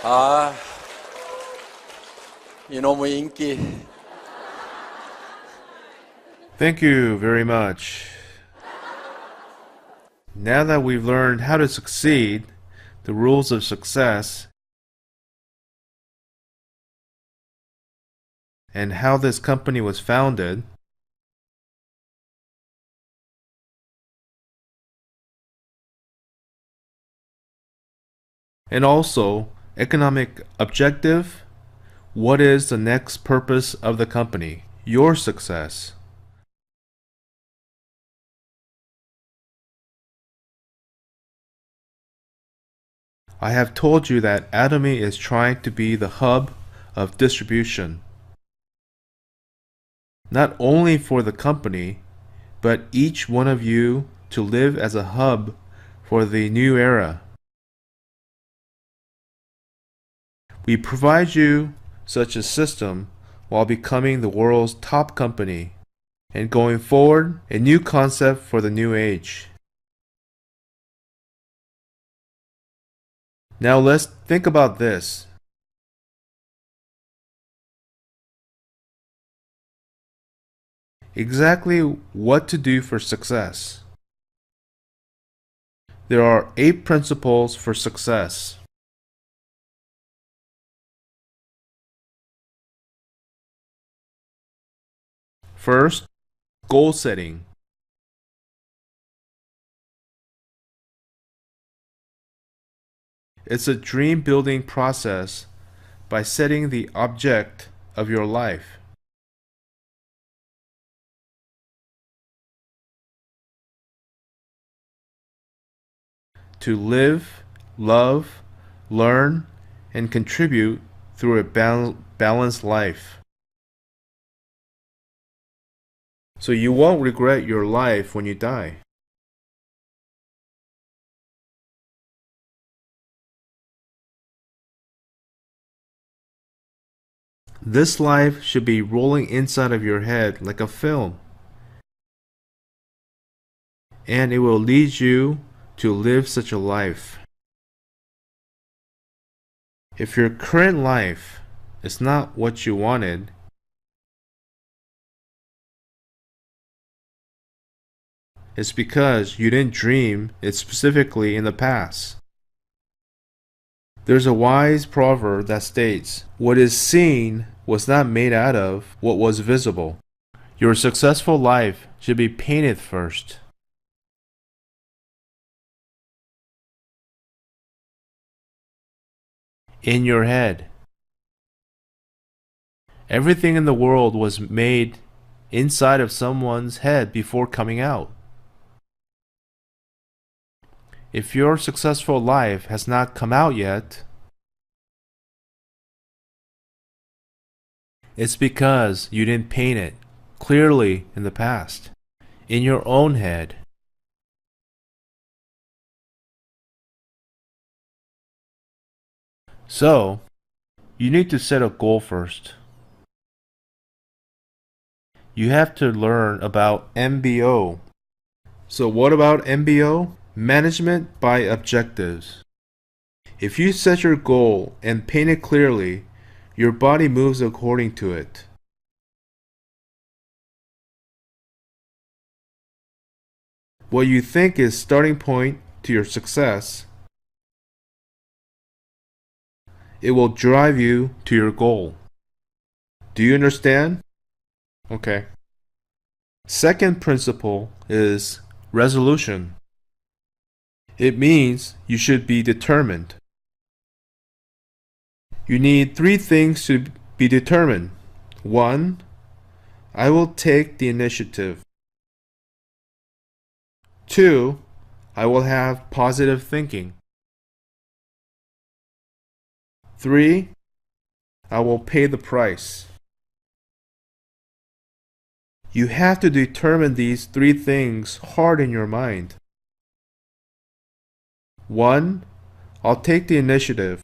아, 이놈의 인기. Thank you very much. Now that we've learned how to succeed, the rules of success, and how this company was founded, and also economic objective, what is the next purpose of the company? Your success. I have told you that Atomy is trying to be the hub of distribution, not only for the company, but each one of you to live as a hub for the new era. We provide you such a system while becoming the world's top company and going forward a new concept for the new age. Now let's think about this. Exactly what to do for success. There are 8 principles for success. First, goal setting. It's a dream building process by setting the object of your life. To live, love, learn, and contribute through a balanced life. So you won't regret your life when you die. This life should be rolling inside of your head like a film, and it will lead you to live such a life. If your current life is not what you wanted, it's because you didn't dream it specifically in the past. There's a wise proverb that states, "What is seen was not made out of what was visible." Your successful life should be painted first. In your head. Everything in the world was made inside of someone's head before coming out. If your successful life has not come out yet, it's because you didn't paint it clearly in the past, in your own head. So, you need to set a goal first. You have to learn about MBO. So what about MBO? Management by objectives. If you set your goal and paint it clearly, your body moves according to it. What you think is starting point to your success, it will drive you to your goal. Do you understand? Okay. Second principle is resolution. It means you should be determined. You need 3 things to be determined. 1. I will take the initiative. 2. I will have positive thinking. 3. I will pay the price. You have to determine these 3 things hard in your mind. 1. I'll take the initiative.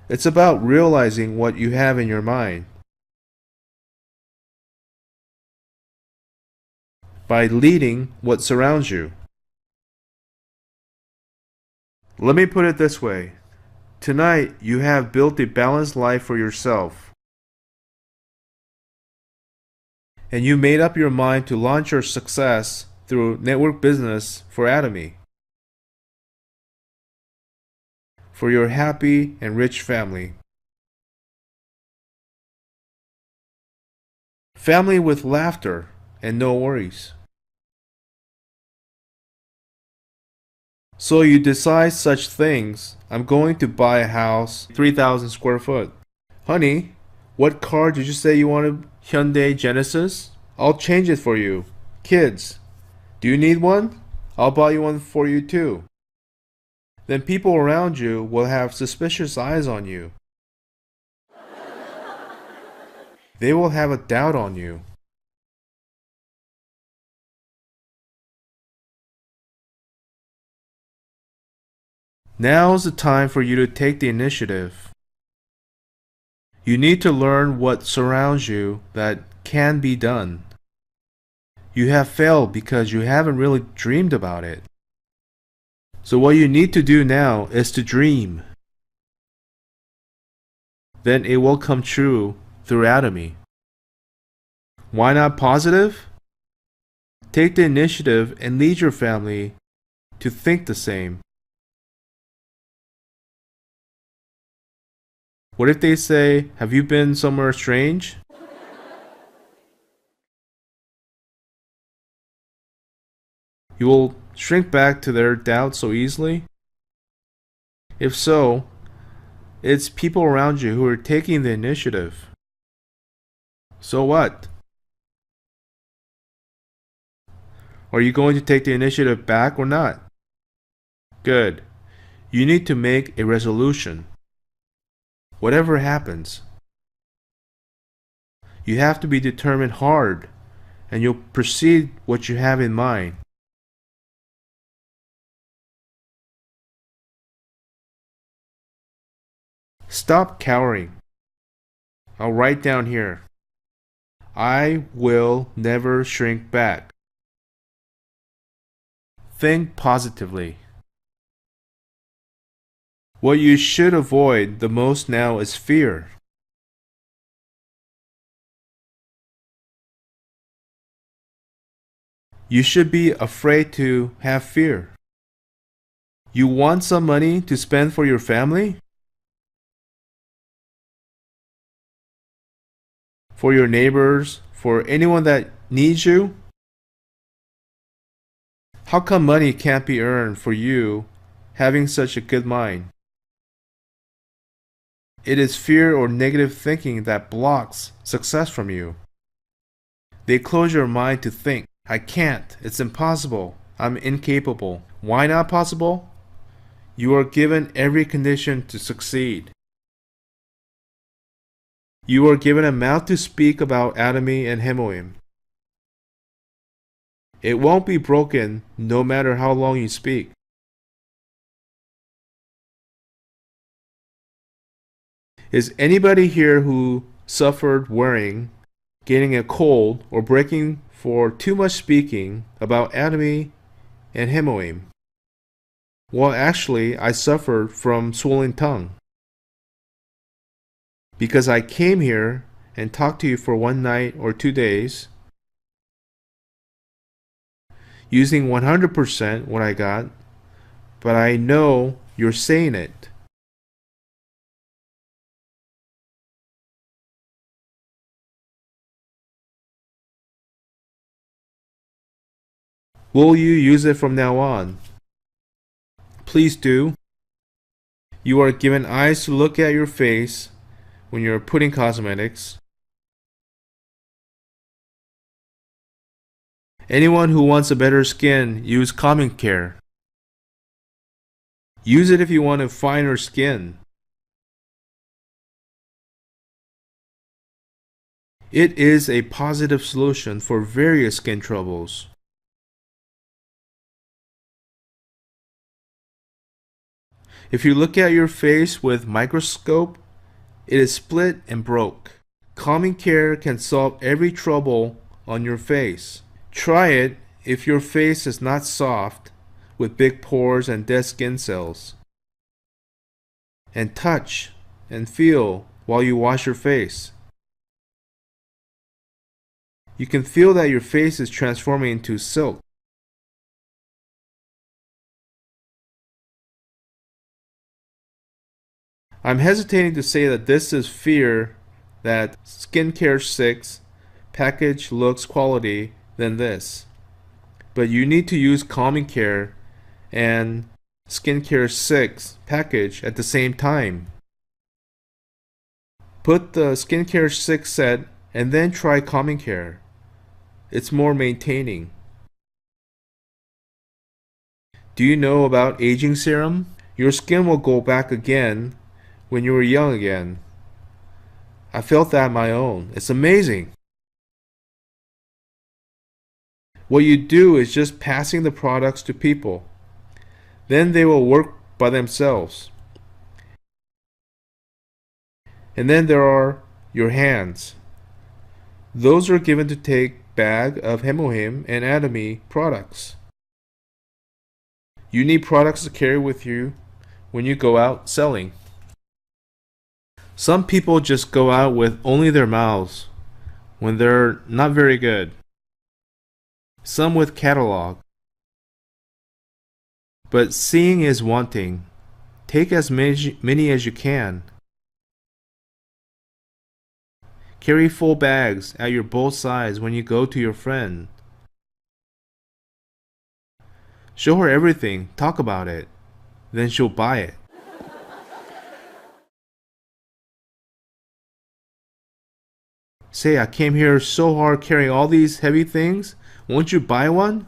It's about realizing what you have in your mind. By leading what surrounds you. Let me put it this way. Tonight, you have built a balanced life for yourself. And you made up your mind to launch your success through network business for Atomy, for your happy and rich family. Family with laughter and no worries. So you decide such things. I'm going to buy a house 3,000 square foot. Honey, what car did you say you wanted? Hyundai Genesis? I'll change it for you. Kids, do you need one? I'll buy you one for you too. Then people around you will have suspicious eyes on you. They will have a doubt on you. Now's the time for you to take the initiative. You need to learn what surrounds you that can be done. You have failed because you haven't really dreamed about it. So what you need to do now is to dream. Then it will come true through Atomy. Why not positive? Take the initiative and lead your family to think the same. What if they say, have you been somewhere strange? You will shrink back to their doubts so easily? If so, it's people around you who are taking the initiative. So what? Are you going to take the initiative back or not? Good. You need to make a resolution. Whatever happens, you have to be determined hard, and you'll proceed what you have in mind. Stop cowering. I'll write down here. I will never shrink back. Think positively. What you should avoid the most now is fear. You should be afraid to have fear. You want some money to spend for your family? For your neighbors? For anyone that needs you? How come money can't be earned for you having such a good mind? It is fear or negative thinking that blocks success from you. They close your mind to think, I can't, it's impossible, I'm incapable. Why not possible? You are given every condition to succeed. You are given a mouth to speak about Atomy and Hemoim. It won't be broken no matter how long you speak. Is anybody here who suffered worrying, getting a cold, or breaking for too much speaking about Atomy and Hemoim? Well, actually, I suffered from swollen tongue. Because I came here and talked to you for 1 night or 2 days, using 100% what I got, but I know you're saying it. Will you use it from now on? Please do. You are given eyes to look at your face when you're putting cosmetics. Anyone who wants a better skin, use calming care. Use it if you want a finer skin. It is a positive solution for various skin troubles. If you look at your face with microscope, it is split and broke. Calming care can solve every trouble on your face. Try it if your face is not soft with big pores and dead skin cells. and touch and feel while you wash your face. You can feel that your face is transforming into silk. I'm hesitating to say that this is fear that Skincare 6 package looks quality than this. But you need to use Calming Care and Skincare 6 package at the same time. Put the Skincare 6 set and then try Calming Care. It's more maintaining. Do you know about aging serum? Your skin will go back again when you were young again. I felt that on my own. It's amazing. What you do is just passing the products to people. Then they will work by themselves. And then there are your hands. Those are given to take bag of Hemohim and Atomy products. You need products to carry with you when you go out selling. Some people just go out with only their mouths when they're not very good. Some with catalog. But seeing is wanting. Take as many as you can. Carry full bags at your both sides when you go to your friend. Show her everything, talk about it, then she'll buy it. Say, I came here so hard carrying all these heavy things, won't you buy one?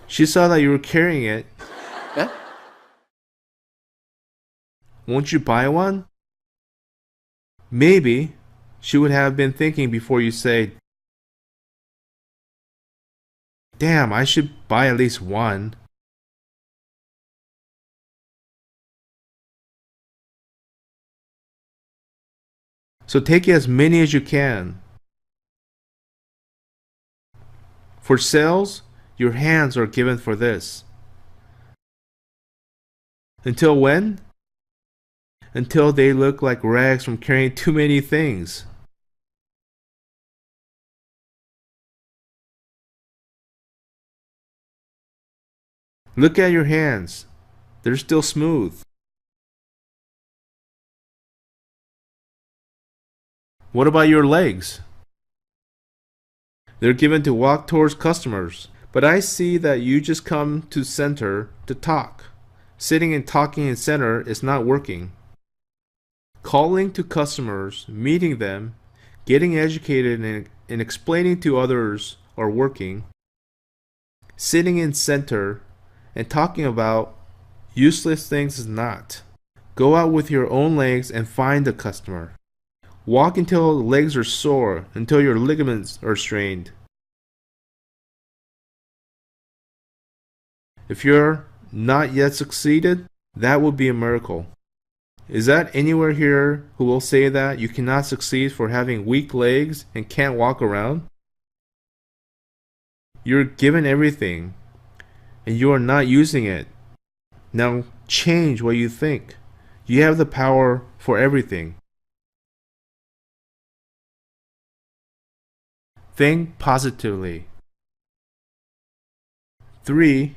She saw that you were carrying it. Yeah? Won't you buy one? Maybe she would have been thinking before you say, damn, I should buy at least one. So take as many as you can. For sales, your hands are given for this. Until when? Until they look like rags from carrying too many things. Look at your hands. They're still smooth. What about your legs? They're given to walk towards customers. But I see that you just come to center to talk. Sitting and talking in center is not working. Calling to customers, meeting them, getting educated and explaining to others are working. Sitting in center and talking about useless things is not. Go out with your own legs and find the customer. Walk until the legs are sore, until your ligaments are strained. If you're not yet succeeded, that would be a miracle. Is that anywhere here who will say that you cannot succeed for having weak legs and can't walk around? You're given everything, and you are not using it. Now change what you think. You have the power for everything. Think positively. 3.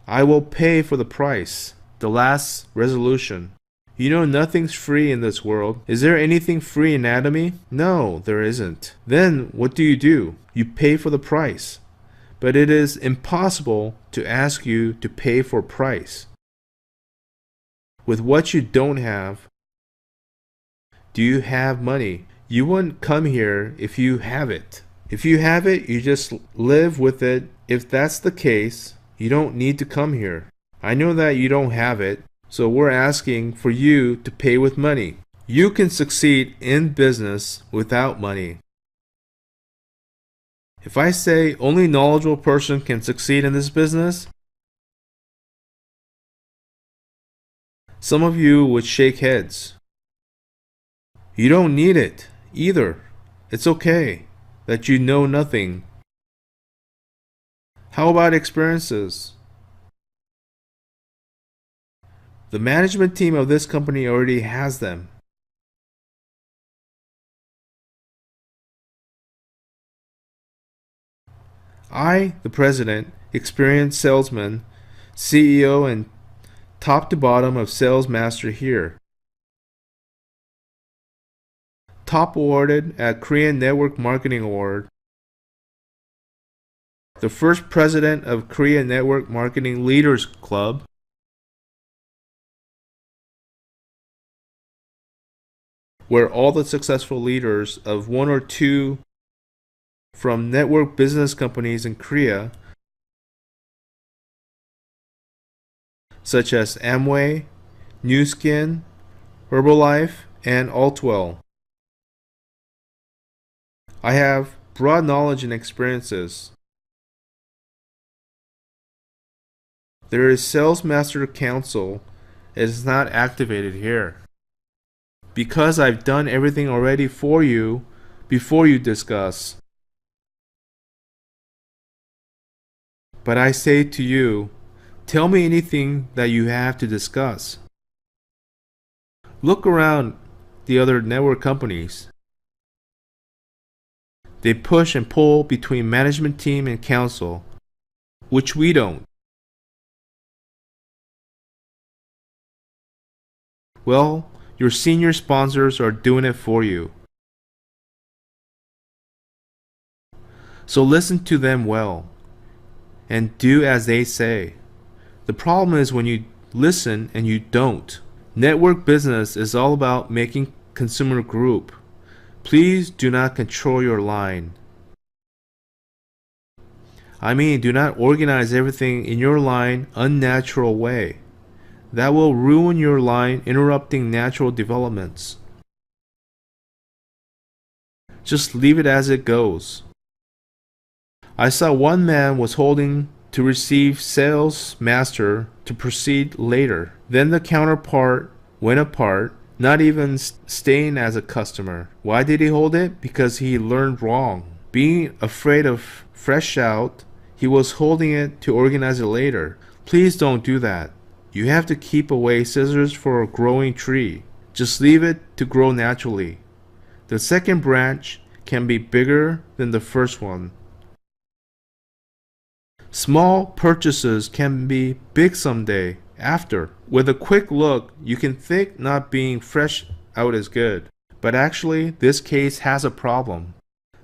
I will pay for the price. The last resolution. You know nothing's free in this world. Is there anything free in Atomy? No, there isn't. Then what do? You pay for the price. But it is impossible to ask you to pay for price. With what you don't have, do you have money? You wouldn't come here if you have it. If you have it, you just live with it. If that's the case, you don't need to come here. I know that you don't have it, so we're asking for you to pay with money. You can succeed in business without money. If I say only knowledgeable person can succeed in this business, some of you would shake heads. You don't need it either. It's okay that you know nothing. How about experiences? The management team of this company already has them. I, the president, experienced salesman, CEO, and top to bottom of sales master here. Top awarded at Korean Network Marketing Award. The first president of Korea Network Marketing Leaders Club. Where all the successful leaders of one or two from network business companies in Korea, such as Amway, New Skin, Herbalife, and Altwell. I have broad knowledge and experiences. There is Sales Master Council. It is not activated here. Because I've done everything already for you before you discuss. But I say to you, tell me anything that you have to discuss. Look around the other network companies. They push and pull between management team and council, which we don't. Well, your senior sponsors are doing it for you. So listen to them well and do as they say. The problem is when you listen and you don't. Network business is all about making consumer group. Please do not control your line. I mean, do not organize everything in your line unnatural way. That will ruin your line, interrupting natural developments. Just leave it as it goes. I saw one man was holding to receive sales master to proceed later. Then the counterpart went apart, not even staying as a customer. Why did he hold it? Because he learned wrong. Being afraid of fresh out, he was holding it to organize it later. Please don't do that. You have to keep away scissors for a growing tree. Just leave it to grow naturally. The second branch can be bigger than the first one. Small purchases can be big someday after. With a quick look, you can think not being fresh out is good. But actually, this case has a problem.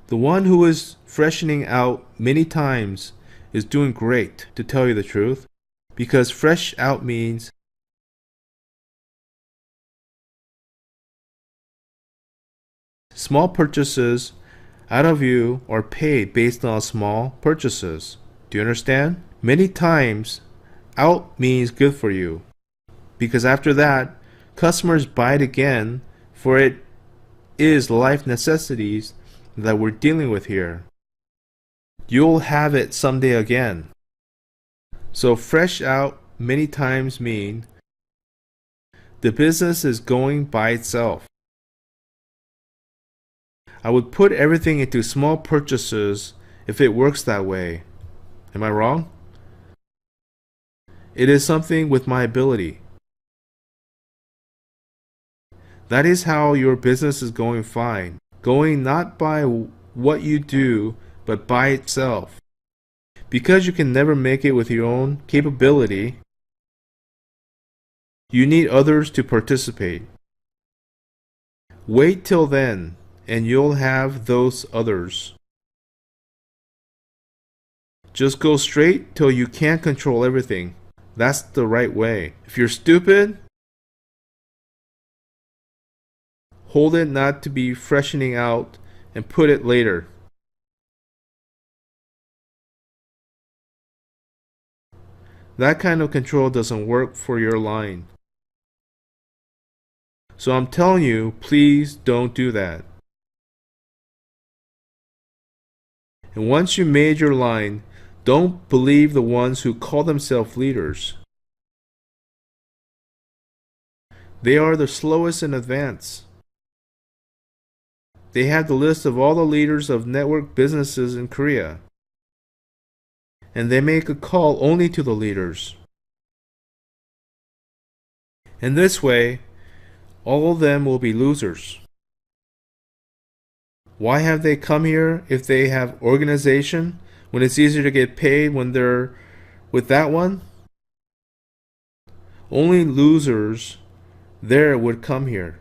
The one who is freshening out many times is doing great, to tell you the truth. Because fresh out means small purchases out of you are paid based on small purchases. Do you understand? Many times, out means good for you. Because after that, customers buy it again, for it is life necessities that we're dealing with here. You'll have it someday again. So fresh out many times mean the business is going by itself. I would put everything into small purchases if it works that way. Am I wrong? It is something with my ability. That is how your business is going fine. Going not by what you do, but by itself. Because you can never make it with your own capability, you need others to participate. Wait till then, and you'll have those others. Just go straight till you can't control everything. That's the right way. If you're stupid, hold it not to be freshening out and put it later. That kind of control doesn't work for your line. So I'm telling you, please don't do that. And once you made your line, don't believe the ones who call themselves leaders. They are the slowest in advance. They have the list of all the leaders of network businesses in Korea. and they make a call only to the leaders. In this way, all of them will be losers. Why have they come here if they have organization when it's easier to get paid when they're with that one? Only losers there would come here.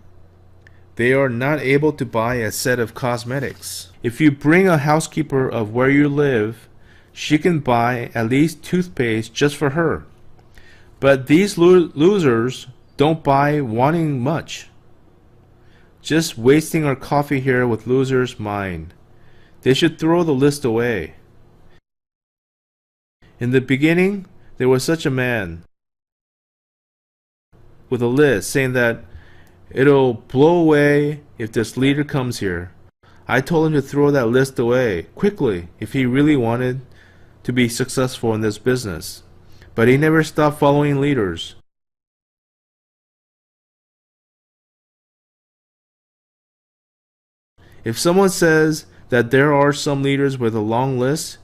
They are not able to buy a set of cosmetics. If you bring a housekeeper of where you live, she can buy at least toothpaste just for her. But these losers don't buy wanting much. Just wasting our coffee here with losers' mind. They should throw the list away. In the beginning, there was such a man with a list saying that it'll blow away if this leader comes here. I told him to throw that list away quickly if he really wanted to be successful in this business. But he never stopped following leaders. If someone says that there are some leaders with a long list,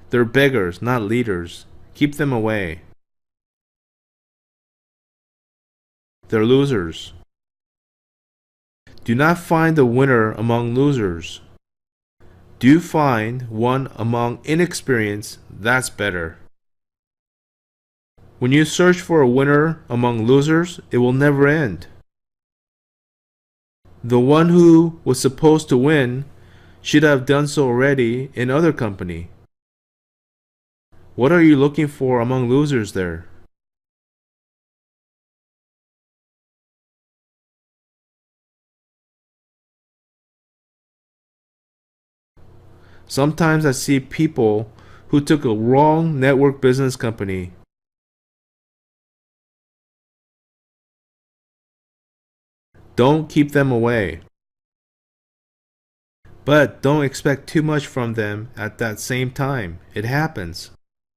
they're beggars, not leaders. Keep them away. They're losers. Do not find a winner among losers. Do find one among inexperienced. That's better. When you search for a winner among losers, it will never end. The one who was supposed to win should have done so already in other company. What are you looking for among losers there? Sometimes I see people who took a wrong network business company. Don't keep them away. But don't expect too much from them at that same time. It happens.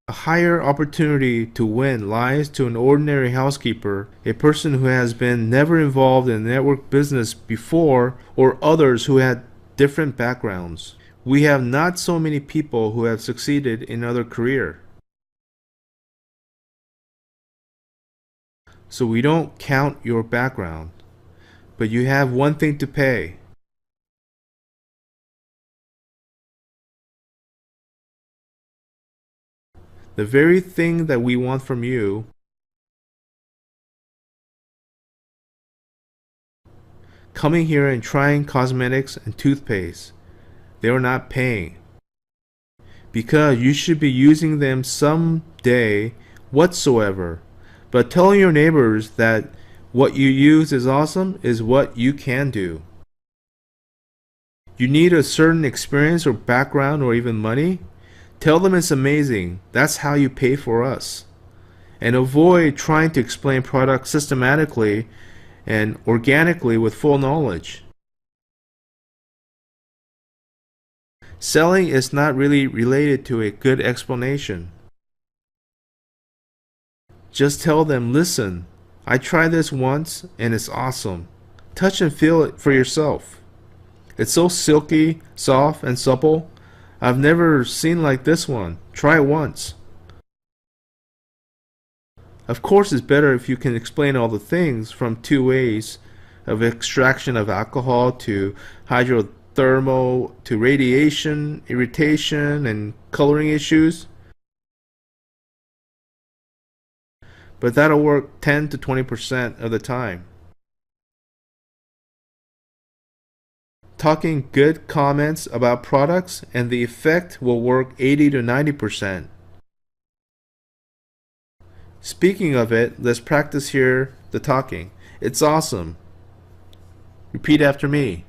A higher opportunity to win lies to an ordinary housekeeper, a person who has been never involved in network business before, or others who had different backgrounds. We have not so many people who have succeeded in other career. So we don't count your background, but you have one thing to pay. The very thing that we want from you, coming here and trying cosmetics and toothpaste, they are not paying. Because you should be using them someday whatsoever. But telling your neighbors that what you use is awesome is what you can do. You need a certain experience or background or even money? Tell them it's amazing. That's how you pay for us. And avoid trying to explain products systematically and organically with full knowledge. Selling is not really related to a good explanation. Just tell them, listen, I tried this once and it's awesome. Touch and feel it for yourself. It's so silky, soft, and supple. I've never seen like this one. Try it once. Of course, it's better if you can explain all the things from 2 ways of extraction of alcohol to hydrothermal to radiation, irritation, and coloring issues. But that'll work 10 to 20% of the time. Talking good comments about products and the effect will work 80 to 90%. Speaking of it, let's practice here the talking. It's awesome. Repeat after me.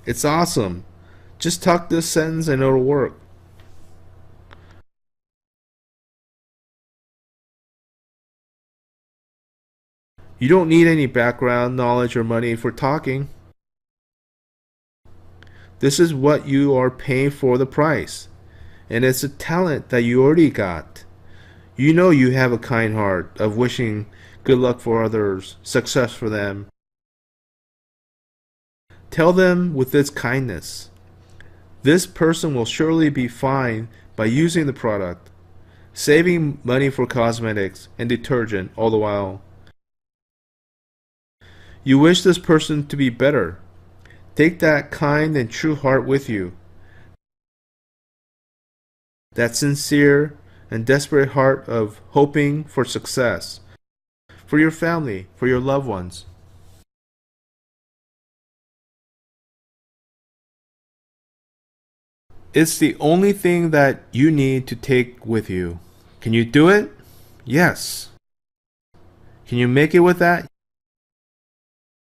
It's awesome. Just talk this sentence and it'll work. You don't need any background, knowledge, or money for talking. This is what you are paying for the price. And it's a talent that you already got. You know you have a kind heart of wishing good luck for others, success for them. Tell them with this kindness. This person will surely be fine by using the product, saving money for cosmetics and detergent all the while. You wish this person to be better. Take that kind and true heart with you, that sincere and desperate heart of hoping for success, for your family, for your loved ones. It's the only thing that you need to take with you. Can you do it? Yes. Can you make it with that?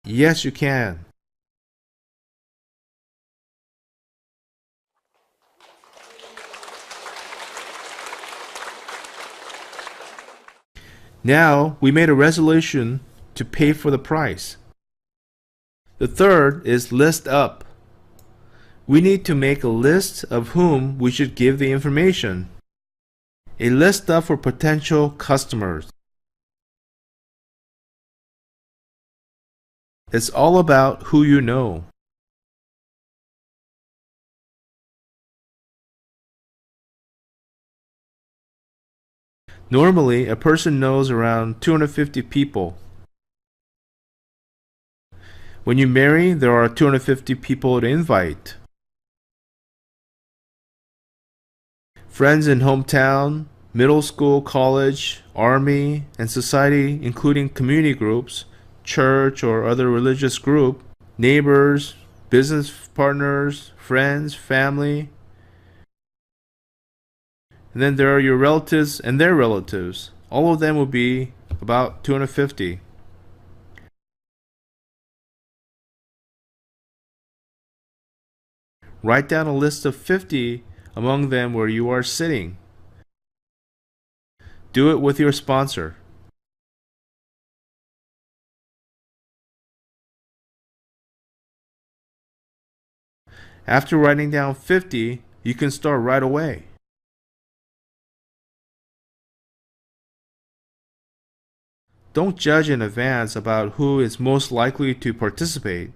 Yes, you can. Now we made a resolution to pay for the price. The third is list up. We need to make a list of whom we should give the information. A list up for potential customers. It's all about who you know. Normally, a person knows around 250 people. When you marry, there are 250 people to invite. Friends in hometown, middle school, college, army, and society, including community groups, church or other religious group, neighbors, business partners, friends, family. And then there are your relatives and their relatives. All of them will be about 250. Write down a list of 50 among them where you are sitting. Do it with your sponsor. After writing down 50, you can start right away. Don't judge in advance about who is most likely to participate.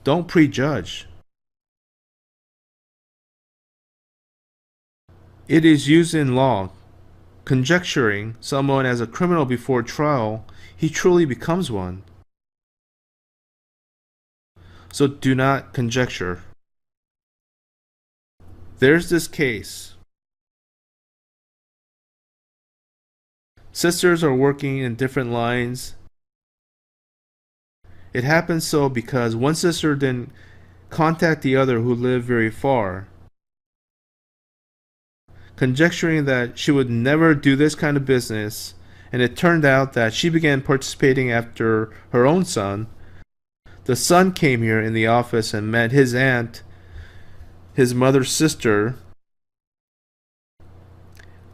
Don't prejudge. It is used in law. Conjecturing someone as a criminal before trial, he truly becomes one. So do not conjecture. There's this case. Sisters are working in different lines. It happened so because one sister didn't contact the other who lived very far, conjecturing that she would never do this kind of business, and it turned out that she began participating after her own son. The son came here in the office and met his aunt, his mother's sister.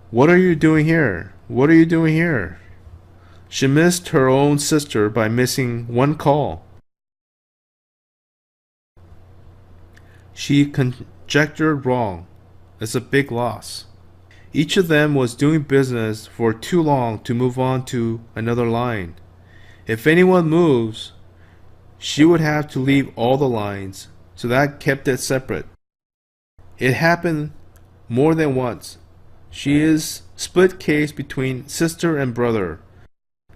What are you doing here? What are you doing here? She missed her own sister by missing one call. She conjectured wrong. It's a big loss. Each of them was doing business for too long to move on to another line. If anyone moves, she would have to leave all the lines, so that kept it separate. It happened more than once. She is split case between sister and brother.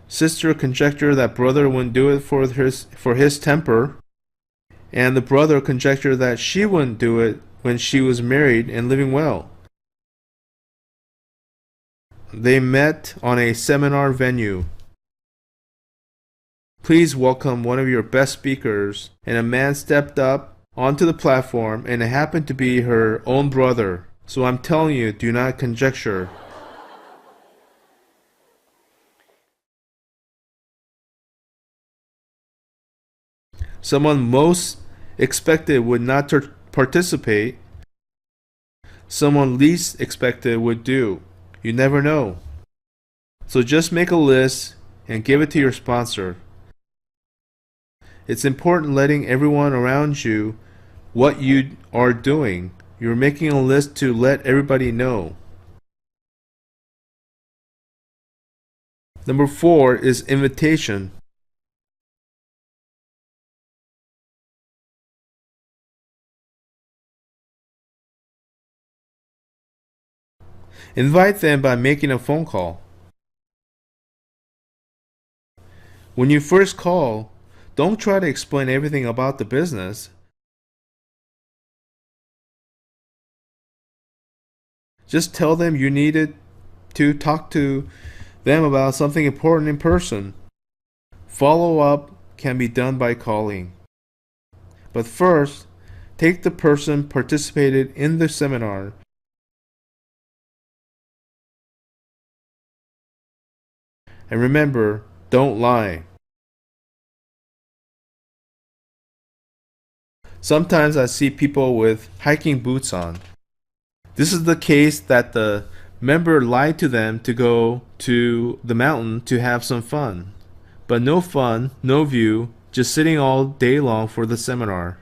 Sister conjectured that brother wouldn't do it for his temper, and the brother conjectured that she wouldn't do it when she was married and living well. They met on a seminar venue. Please welcome one of your best speakers, and a man stepped up onto the platform, and it happened to be her own brother. So I'm telling you, do not conjecture. Someone most expected would not participate. Someone least expected would do. You never know. So just make a list and give it to your sponsor. It's important letting everyone around you what you are doing. You're making a list to let everybody know. Number 4 is invitation. Invite them by making a phone call. When you first call, don't try to explain everything about the business. Just tell them you needed to talk to them about something important in person. Follow up can be done by calling. But first, take the person participated in the seminar. And remember, don't lie. Sometimes I see people with hiking boots on. This is the case that the member lied to them to go to the mountain to have some fun. But no fun, no view, just sitting all day long for the seminar.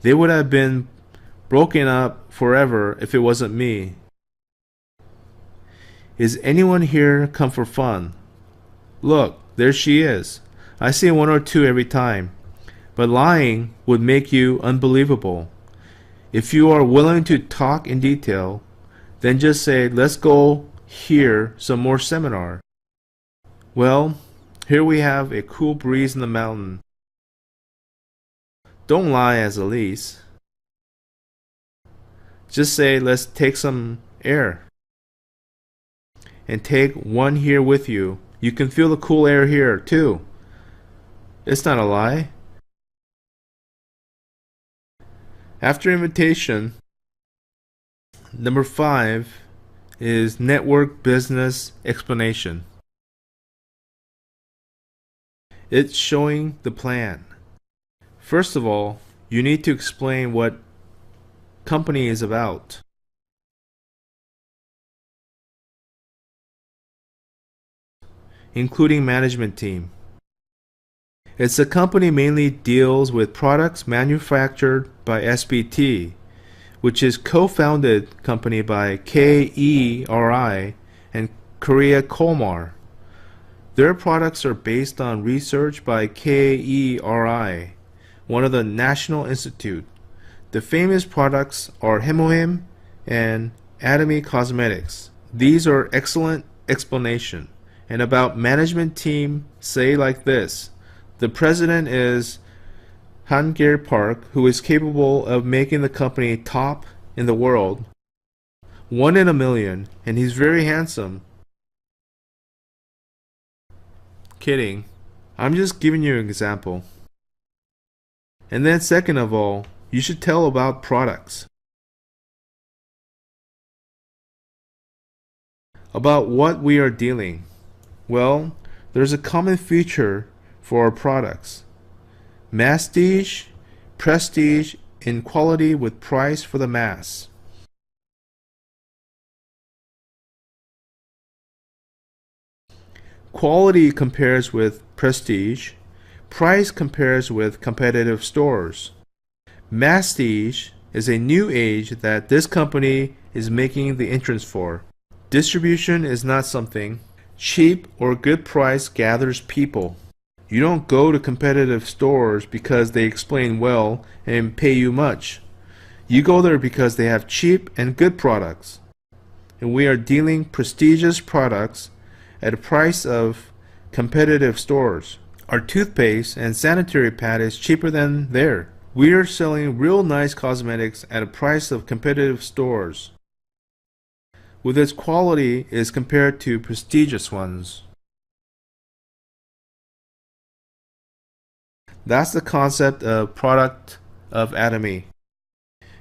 They would have been broken up forever if it wasn't me. Is anyone here come for fun? Look, there she is. I see one or two every time. But lying would make you unbelievable. If you are willing to talk in detail, then just say, let's go hear some more seminar. Well, here we have a cool breeze in the mountain. Don't lie as Elise. Just say, let's take some air. And take one here with you. You can feel the cool air here, too. It's not a lie. After invitation, number 5 is network business explanation. It's showing the plan. First of all, you need to explain what company is about. Including management team. It's a company mainly deals with products manufactured by SBT, which is co-founded company by KERI and Korea Kolmar. Their products are based on research by KERI, one of the National Institute. The famous products are Hemohim and Atomy Cosmetics. These are excellent explanation. And about management team, say like this. The president is Han-Geir Park, who is capable of making the company top in the world. 1 in a million, and he's very handsome. Kidding. I'm just giving you an example. And then second of all, you should tell about products. About what we are dealing. Well, there's a common feature for our products. Masstige, prestige in quality with price for the mass. Quality compares with prestige. Price compares with competitive stores. Masstige is a new age that this company is making the entrance for. Distribution is not something. Cheap or good price gathers people. You don't go to competitive stores because they explain well and pay you much. You go there because they have cheap and good products. And we are dealing prestigious products at a price of competitive stores. Our toothpaste and sanitary pad is cheaper than there. We are selling real nice cosmetics at a price of competitive stores, with its quality is compared to prestigious ones. That's the concept of product of Atomy.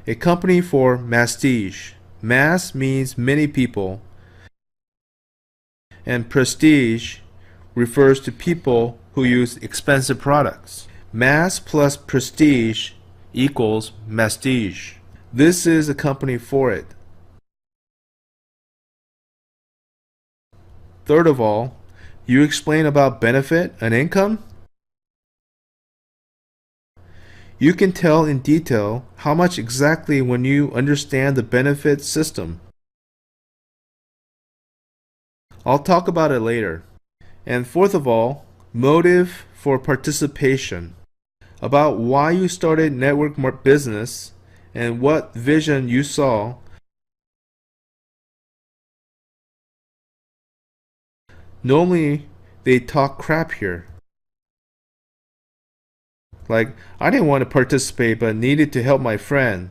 A company for masstige. Mass means many people, and prestige refers to people who use expensive products. Mass plus prestige equals masstige. This is a company for it. Third of all, you explain about benefit and income. You can tell in detail how much exactly when you understand the benefit system. I'll talk about it later. And fourth of all, motive for participation. About why you started network business and what vision you saw Normally, they talk crap here. Like, I didn't want to participate but needed to help my friend.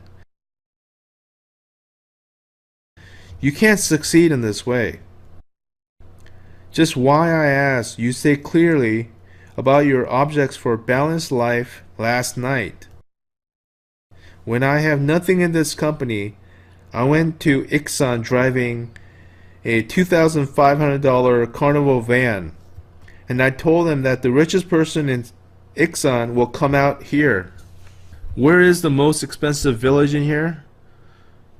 You can't succeed in this way. Just why I asked you say clearly about your objects for balanced life last night. When I have nothing in this company, I went to Ixon driving a $2,500 Carnival van, and I told them that the richest person in Ixon will come out here. Where is the most expensive village in here?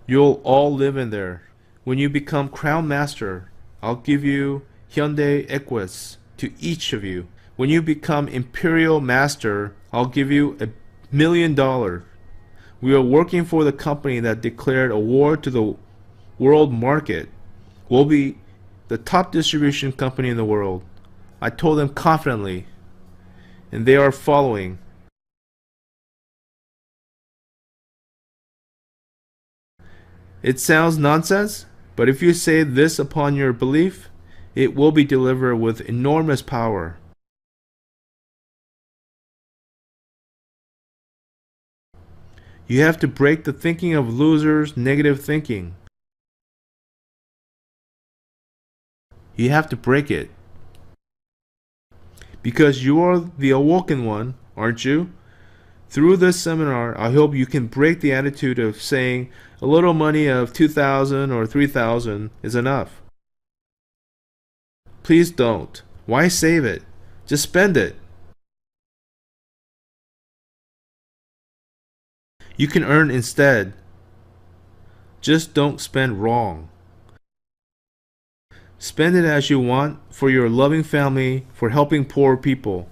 You'll all live in there. When you become Crown Master, I'll give you Hyundai Equus to each of you. When you become Imperial Master, I'll give you $1 million. We are working for the company that declared a war to the world market. We'll be the top distribution company in the world. I told them confidently, and they are following. It sounds nonsense, but if you say this upon your belief, it will be delivered with enormous power. You have to break the thinking of losers, negative thinking. You have to break it. Because you are the awoken one, aren't you? Through this seminar, I hope you can break the attitude of saying a little money of $2,000 or $3,000 is enough. Please don't. Why save it? Just spend it. You can earn instead. Just don't spend wrong. Spend it as you want, for your loving family, for helping poor people.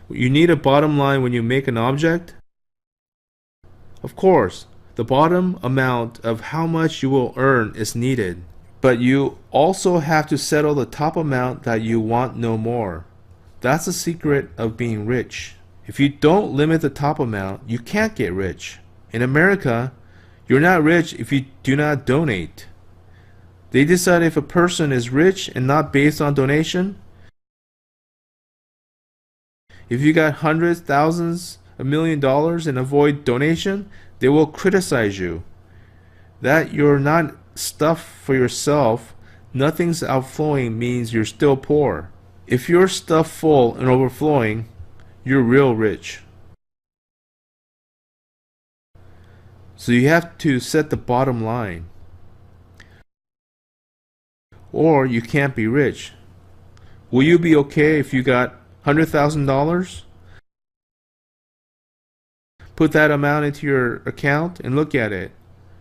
You need a bottom line when you make an object? Of course, the bottom amount of how much you will earn is needed, but you also have to settle the top amount that you want no more. That's the secret of being rich. If you don't limit the top amount, you can't get rich. In America, you're not rich if you do not donate. They decide if a person is rich and not based on donation. If you got hundreds, thousands, $1 million and avoid donation, they will criticize you. That you're not stuffed for yourself, nothing's outflowing means you're still poor. If you're stuffed full and overflowing, you're real rich. So you have to set the bottom line. Or you can't be rich. Will you be okay if you got $100,000? Put that amount into your account and look at it.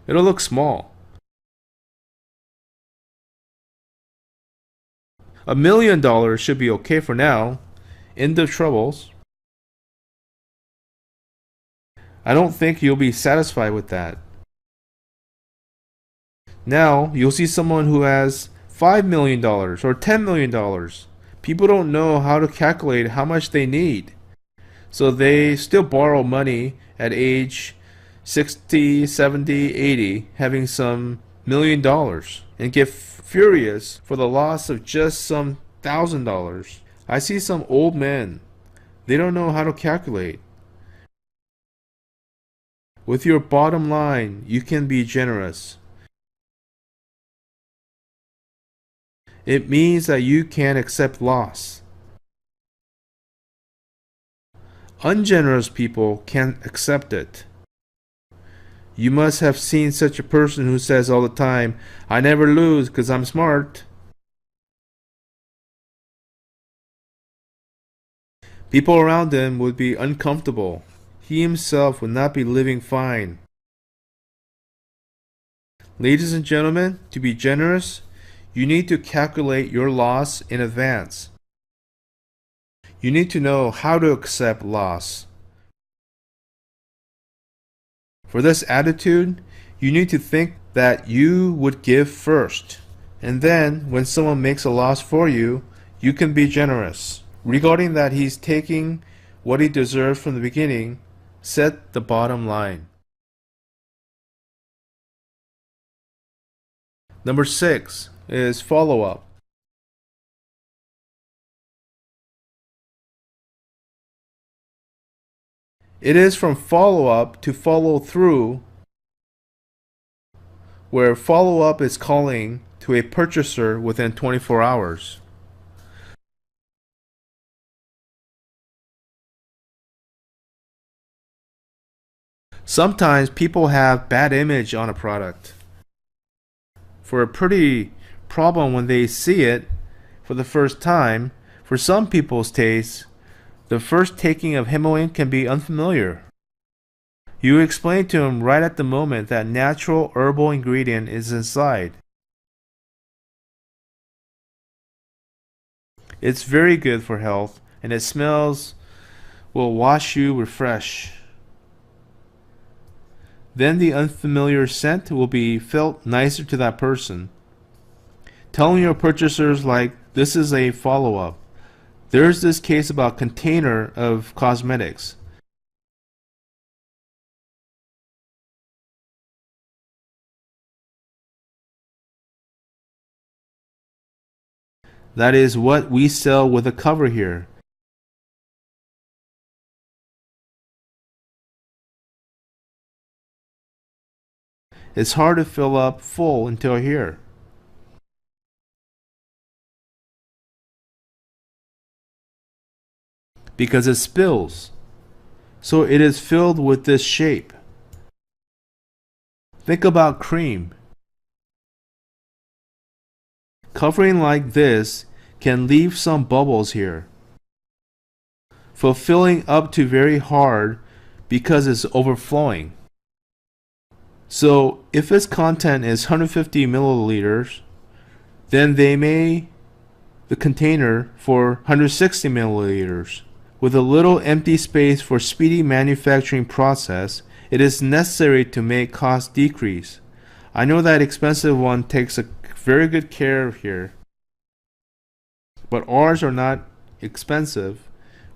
It'll look small. $1 million should be okay for now. End of troubles. I don't think you'll be satisfied with that. Now you'll see someone who has $5 million or $10 million. People don't know how to calculate how much they need. So they still borrow money at age 60, 70, 80, having some $1 million, and get furious for the loss of just some $1,000. I see some old men. They don't know how to calculate. With your bottom line, you can be generous. It means that you can accept loss. Ungenerous people can't accept it. You must have seen such a person who says all the time, "I never lose because I'm smart." People around him would be uncomfortable. He himself would not be living fine. Ladies and gentlemen, to be generous, you need to calculate your loss in advance. You need to know how to accept loss. For this attitude, you need to think that you would give first, and then when someone makes a loss for you, you can be generous. Regarding that he's taking what he deserves from the beginning, set the bottom line. Number 6 is follow-up. It is from follow-up to follow-through, where follow-up is calling to a purchaser within 24 hours. Sometimes people have bad image on a product for a pretty problem when they see it for the first time. For some people's taste, the first taking of Himalayan can be unfamiliar. You explain to them right at the moment that natural herbal ingredient is inside. It's very good for health, and it smells will wash you refresh. Then the unfamiliar scent will be felt nicer to that person. Telling your purchasers like this is a follow-up. There's this case about container of cosmetics. That is what we sell with a cover here. It's hard to fill up full until here. Because it spills. So it is filled with this shape. Think about cream. Covering like this can leave some bubbles here. Fulfilling up to very hard because it's overflowing. So if its content is 150 milliliters, then they may the container for 160 milliliters. With a little empty space for speedy manufacturing process, it is necessary to make cost decrease. I know that expensive one takes a very good care here, but ours are not expensive.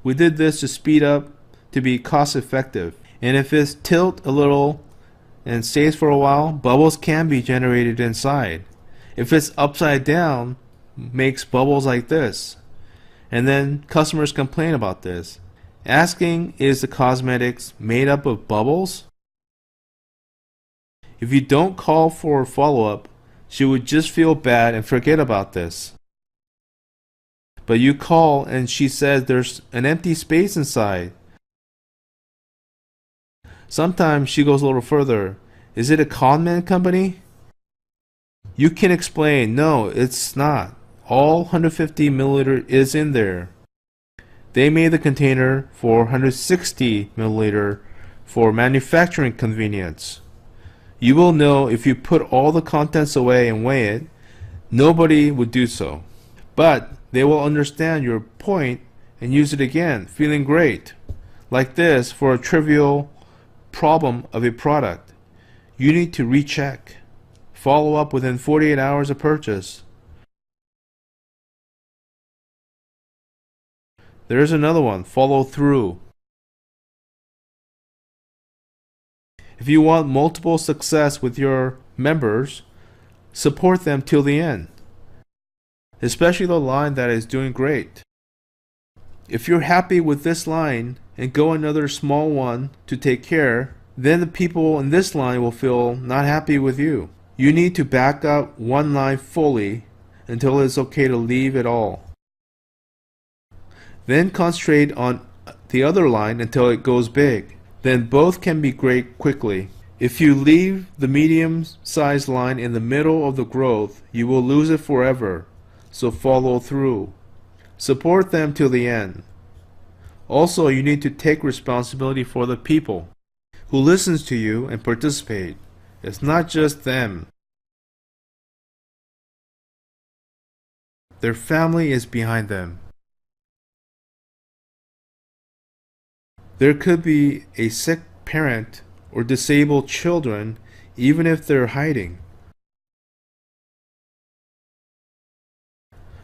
We did this to speed up to be cost effective. And if it's tilt a little and stays for a while, bubbles can be generated inside. If it's upside down, makes bubbles like this. And then customers complain about this. Asking, is the cosmetics made up of bubbles? If you don't call for follow-up, she would just feel bad and forget about this. But you call and she says there's an empty space inside. Sometimes she goes a little further. Is it a conman company? You can explain, no, it's not. All 150 milliliter is in there. They made the container for 160 milliliter for manufacturing convenience. You will know if you put all the contents away and weigh it, nobody would do so. But they will understand your point and use it again, feeling great. Like this for a trivial problem of a product. You need to recheck. Follow up within 48 hours of purchase. There's another one, follow through. If you want multiple success with your members, support them till the end. Especially the line that is doing great. If you're happy with this line and go another small one to take care, then the people in this line will feel not happy with you. You need to back up one line fully until it's okay to leave it all. Then concentrate on the other line until it goes big. Then both can be great quickly. If you leave the medium-sized line in the middle of the growth, you will lose it forever. So follow through. Support them till the end. Also, you need to take responsibility for the people who listens to you and participate. It's not just them. Their family is behind them. There could be a sick parent or disabled children even if they're hiding.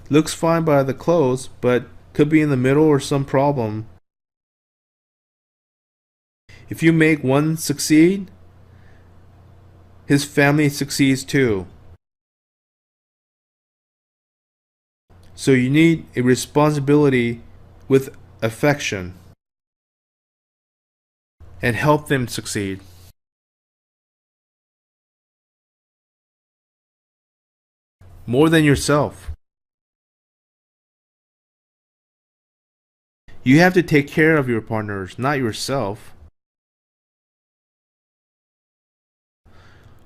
Looks fine by the clothes, but could be in the middle or some problem. If you make one succeed, his family succeeds too. So you need a responsibility with affection and help them succeed. More than yourself. You have to take care of your partners, not yourself.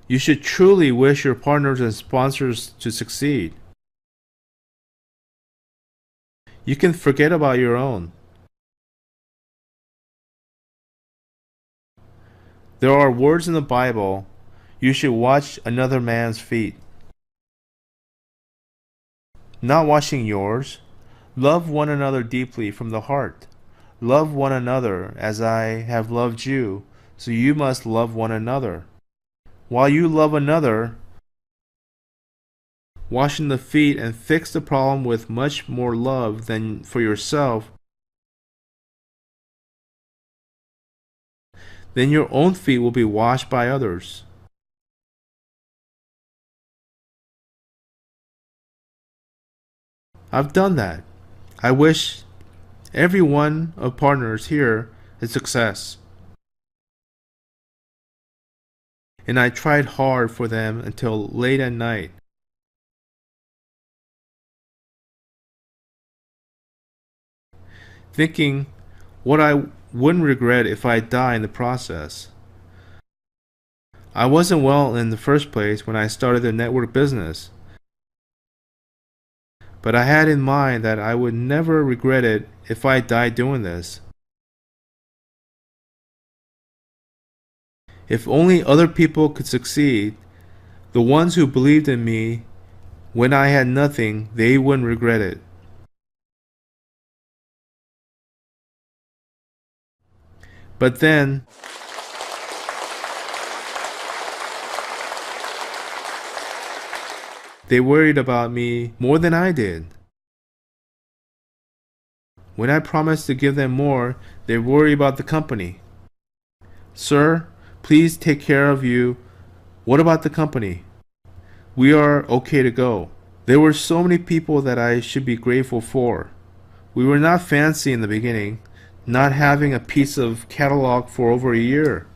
You should truly wish your partners and sponsors to succeed. You can forget about your own. There are words in the Bible, you should wash another man's feet, not washing yours. Love one another deeply from the heart. Love one another as I have loved you, so you must love one another. While you love another, washing the feet and fix the problem with much more love than for yourself, then your own feet will be washed by others. I've done that. I wish every one of partners here a success. And I tried hard for them until late at night. Thinking what I wouldn't regret if I die in the process. I wasn't well in the first place when I started the network business, but I had in mind that I would never regret it if I died doing this. If only other people could succeed, the ones who believed in me when I had nothing, they wouldn't regret it. But then, they worried about me more than I did. When I promised to give them more, they worry about the company. Sir, please take care of you. What about the company? We are okay to go. There were so many people that I should be grateful for. We were not fancy in the beginning, not having a piece of catalog for over a year.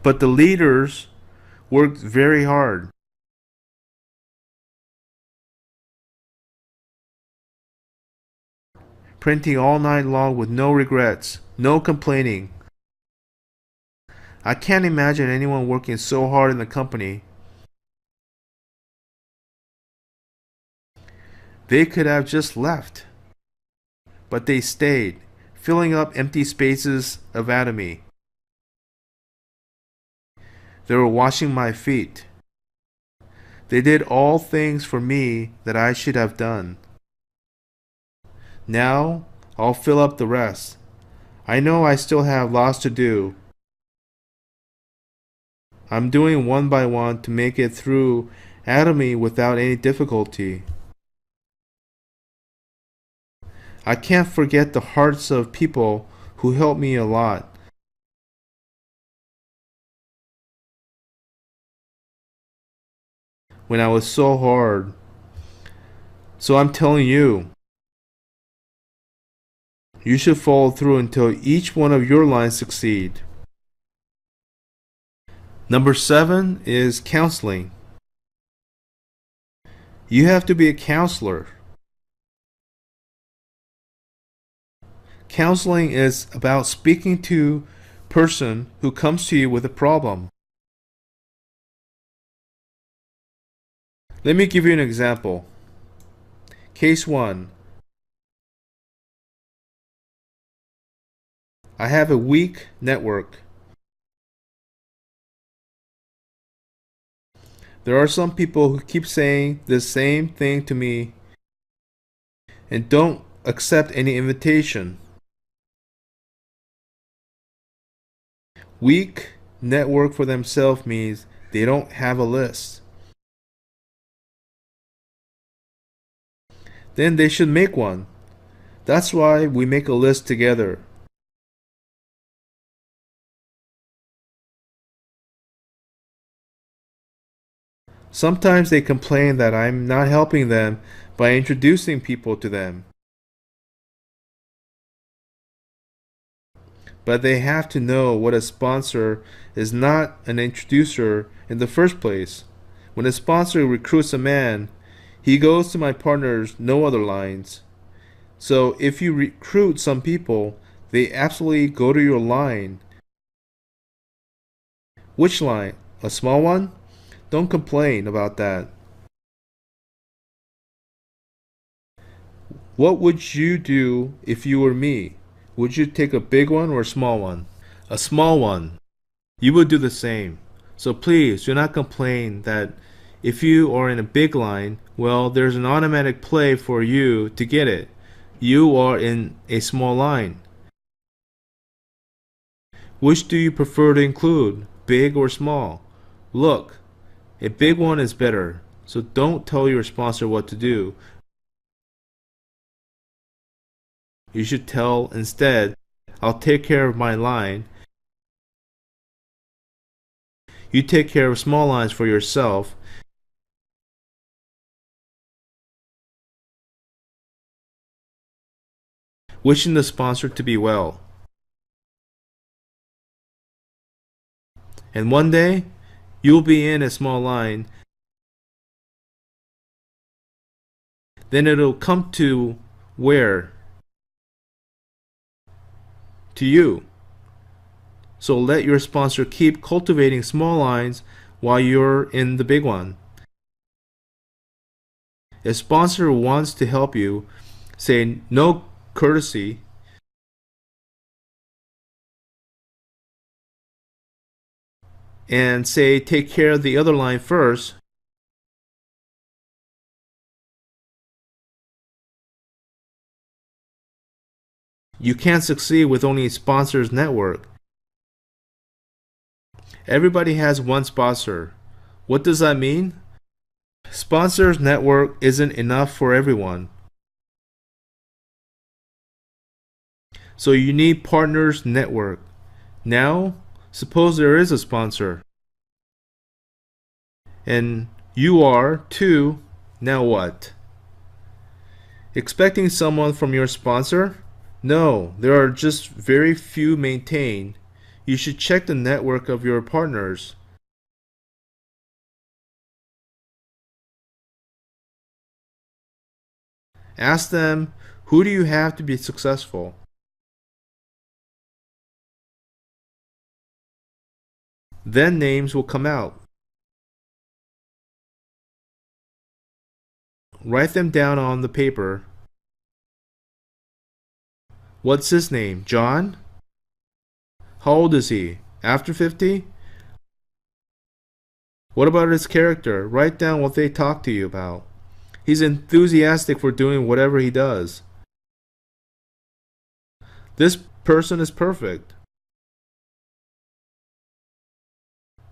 But the leaders worked very hard, printing all night long with no regrets, no complaining. I can't imagine anyone working so hard in the company. They could have just left, but they stayed, filling up empty spaces of Atomy. They were washing my feet. They did all things for me that I should have done. Now I'll fill up the rest. I know I still have lots to do. I'm doing one by one to make it through Atomy without any difficulty. I can't forget the hearts of people who helped me a lot. When I was so hard. So I'm telling you, you should follow through until each one of your lines succeed. Number 7 is counseling. You have to be a counselor. Counseling is about speaking to a person who comes to you with a problem. Let me give you an example. Case 1. I have a weak network. There are some people who keep saying the same thing to me and don't accept any invitation. Weak network for themselves means they don't have a list. Then they should make one. That's why we make a list together. Sometimes they complain that I'm not helping them by introducing people to them. But they have to know what a sponsor is not an introducer in the first place. When a sponsor recruits a man, he goes to my partner's no other lines. So if you recruit some people, they absolutely go to your line. Which line? A small one? Don't complain about that. What would you do if you were me? Would you take a big one or a small one? A small one. You would do the same. So please do not complain that if you are in a big line, well, there's an automatic play for you to get it. You are in a small line. Which do you prefer to include, big or small? Look, a big one is better, so don't tell your sponsor what to do. You should tell instead, I'll take care of my line. You take care of small lines for yourself. Wishing the sponsor to be well. And one day, you'll be in a small line. Then it'll come to where? To you. So let your sponsor keep cultivating small lines while you're in the big one. If sponsor wants to help you, say no courtesy, and say take care of the other line first, you can't succeed with only a sponsor's network. Everybody has one sponsor. What does that mean? Sponsors network isn't enough for everyone. So you need partners network. Now, suppose there is a sponsor. And you are too. Now what? Expecting someone from your sponsor? No, there are just very few maintained. You should check the network of your partners. Ask them, who do you have to be successful? Then names will come out. Write them down on the paper. What's his name? John? How old is he? After 50? What about his character? Write down what they talk to you about. He's enthusiastic for doing whatever he does. This person is perfect.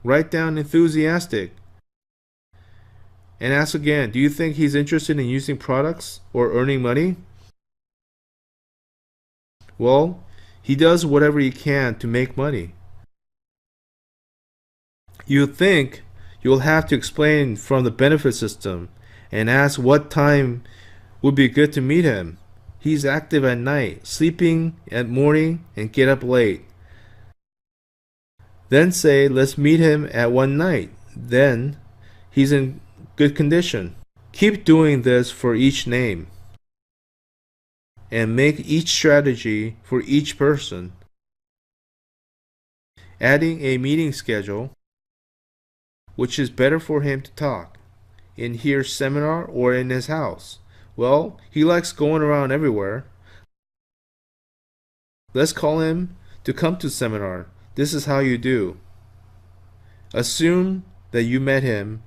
Write down enthusiastic. And ask again, do you think he's interested in using products or earning money? Well, he does whatever he can to make money. You think you'll have to explain from the benefit system and ask what time would be good to meet him. He's active at night, sleeping at morning, and get up late. Then say, let's meet him at one night. Then he's in good condition. Keep doing this for each name and make each strategy for each person. Adding a meeting schedule, which is better for him to talk in his seminar or in his house. Well, he likes going around everywhere. Let's call him to come to seminar. This is how you do. Assume that you met him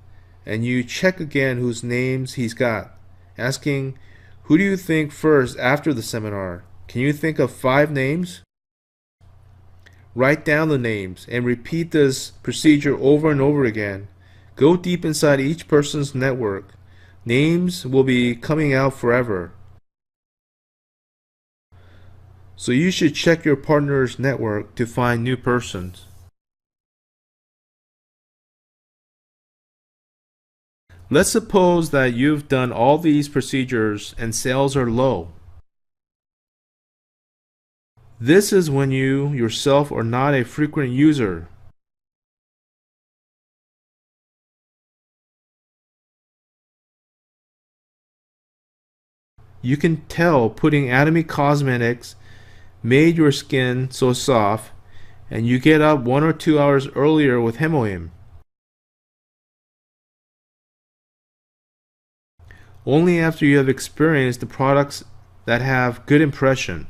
and you check again whose names he's got, asking, who do you think first after the seminar? Can you think of 5 names? Write down the names and repeat this procedure over and over again. Go deep inside each person's network. Names will be coming out forever. So you should check your partner's network to find new persons. Let's suppose that you've done all these procedures and sales are low. This is when you yourself are not a frequent user. You can tell putting Atomy Cosmetics made your skin so soft, and you get up 1 or 2 hours earlier with Hemoim. Only after you have experienced the products that have good impression.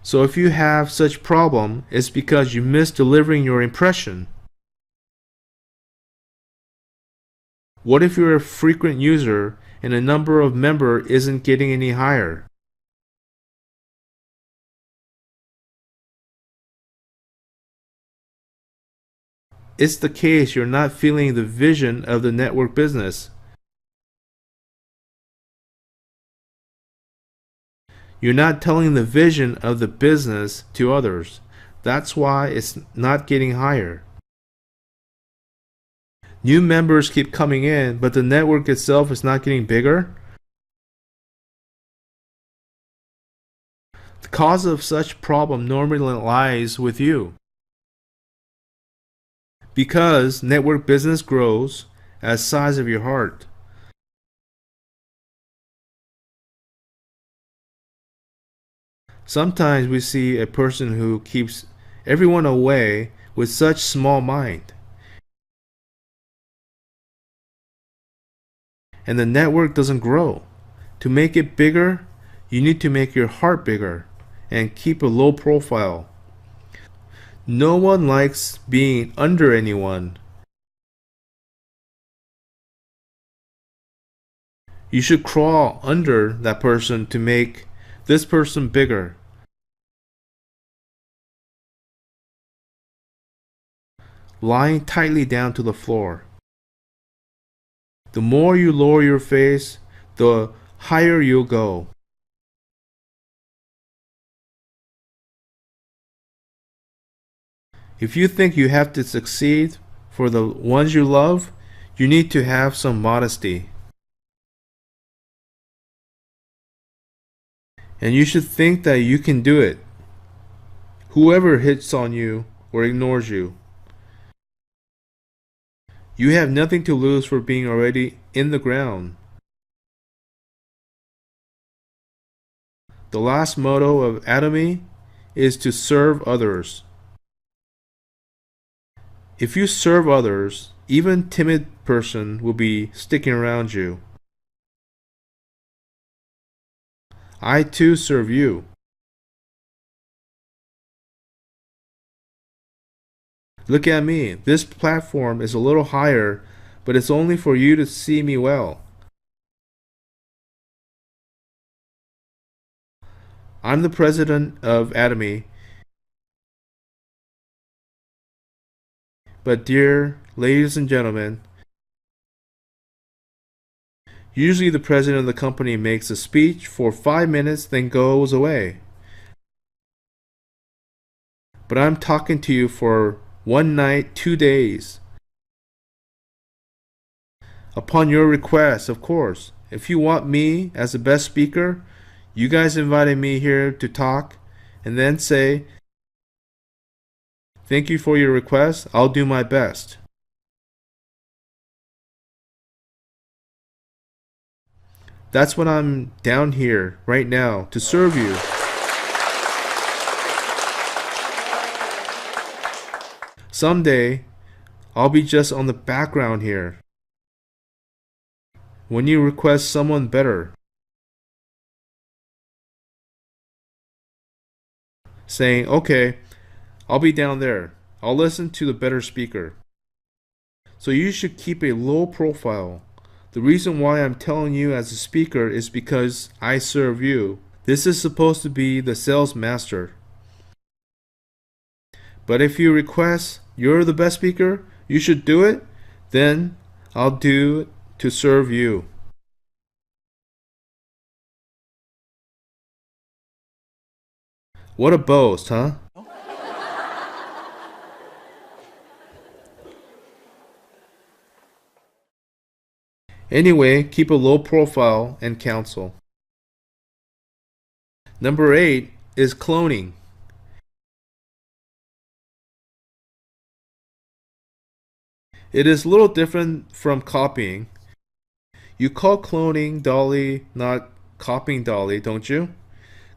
So if you have such problem, it's because you missed delivering your impression. What if you're a frequent user and the number of member isn't getting any higher? It's the case you're not feeling the vision of the network business. You're not telling the vision of the business to others. That's why it's not getting higher. New members keep coming in, but the network itself is not getting bigger. The cause of such problem normally lies with you. Because network business grows as size of your heart. Sometimes we see a person who keeps everyone away with such small mind. And the network doesn't grow. To make it bigger, you need to make your heart bigger and keep a low profile. No one likes being under anyone. You should crawl under that person to make this person bigger. Lying tightly down to the floor. The more you lower your face, the higher you'll go. If you think you have to succeed for the ones you love, you need to have some modesty. And you should think that you can do it. Whoever hits on you or ignores you, you have nothing to lose for being already in the ground. The last motto of Atomy is to serve others. If you serve others, even timid person will be sticking around you. I too serve you. Look at me. This platform is a little higher, but it's only for you to see me well. I'm the president of Atomy. But dear ladies and gentlemen, usually the president of the company makes a speech for 5 minutes, then goes away. But I'm talking to you for 1 night, 2 days. Upon your request, of course. If you want me as the best speaker, you guys invited me here to talk, and then say, thank you for your request, I'll do my best. That's what I'm down here right now to serve you. Someday, I'll be just on the background here. When you request someone better, saying, okay, I'll be down there. I'll listen to the better speaker. So you should keep a low profile. The reason why I'm telling you as a speaker is because I serve you. This is supposed to be the sales master. But if you request you're the best speaker, you should do it, then I'll do it to serve you. What a boast, huh? Anyway, keep a low profile and counsel. Number 8 is cloning. It is a little different from copying. You call cloning Dolly, not copying Dolly, don't you?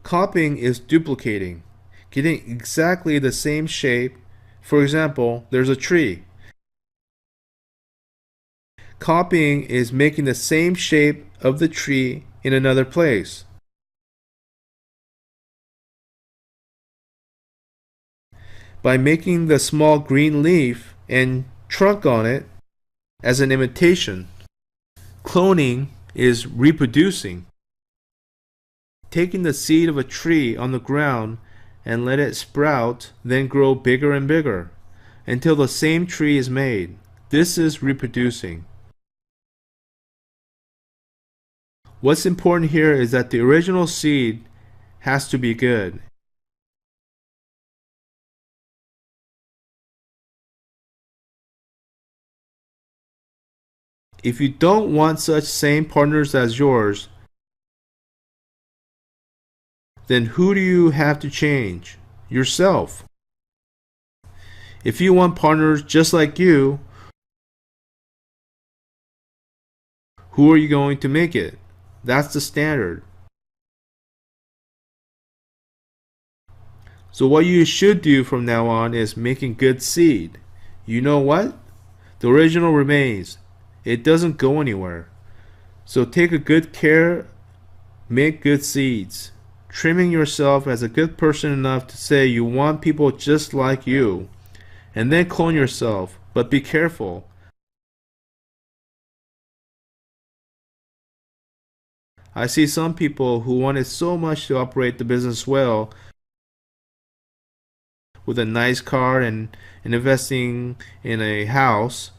Copying is duplicating, getting exactly the same shape. For example, there's a tree. Copying is making the same shape of the tree in another place. By making the small green leaf and trunk on it as an imitation. Cloning is reproducing, taking the seed of a tree on the ground and let it sprout, then grow bigger and bigger until the same tree is made. This is reproducing. What's important here is that the original seed has to be good. If you don't want such same partners as yours, then who do you have to change? Yourself. If you want partners just like you, who are you going to make it? That's the standard. So what you should do from now on is making good seed. You know what? The original remains. It doesn't go anywhere. So take a good care, make good seeds. Trimming yourself as a good person enough to say you want people just like you. And then clone yourself. But be careful. I see some people who wanted so much to operate the business well, with a nice car and investing in a house,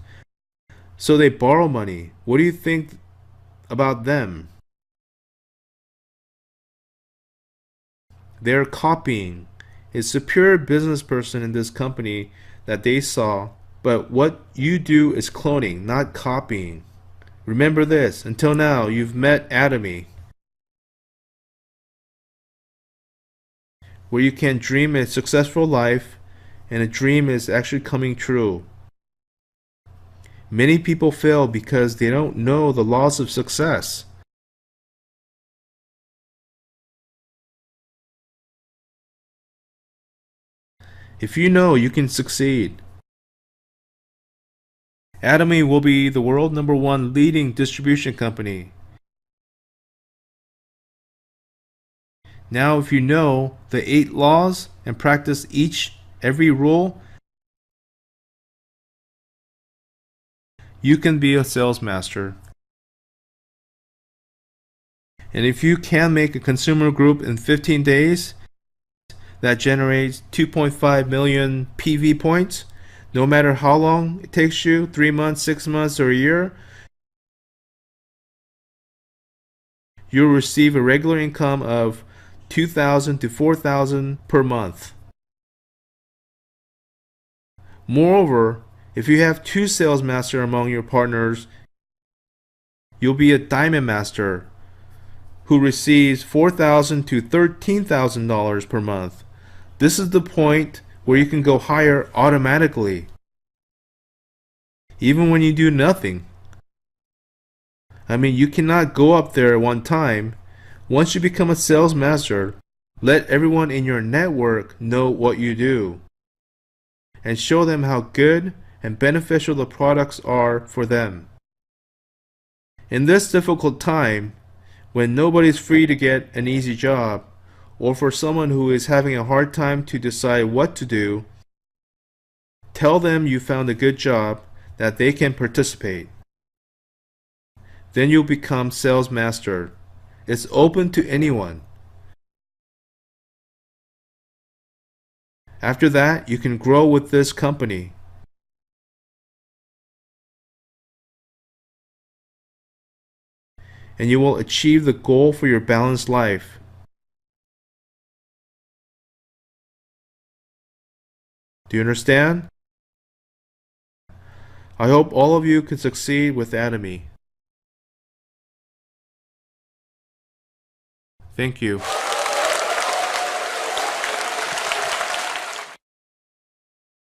so they borrow money. What do you think about them? They're copying. It's a pure business person in this company that they saw, but what you do is cloning, not copying. Remember this. Until now, you've met Atomy, where you can dream a successful life and a dream is actually coming true. Many people fail because they don't know the laws of success. If you know, you can succeed. Atomy will be the world #1 leading distribution company. Now, if you know the 8 laws and practice every rule, you can be a sales master. And if you can make a consumer group in 15 days that generates 2.5 million PV points, no matter how long it takes you, 3 months, 6 months, or a year, you'll receive a regular income of $2,000 to $4,000 per month. Moreover, if you have 2 sales masters among your partners, you'll be a diamond master who receives $4,000 to $13,000 per month. This is the point where you can go higher automatically, even when you do nothing. I mean, you cannot go up there at one time. Once you become a sales master, let everyone in your network know what you do and show them how good and beneficial the products are for them. In this difficult time, when nobody's free to get an easy job, or for someone who is having a hard time to decide what to do, tell them you found a good job that they can participate. Then you'll become sales master. It's open to anyone. After that, you can grow with this company. And you will achieve the goal for your balanced life. Do you understand? I hope all of you can succeed with Atomy. Thank you.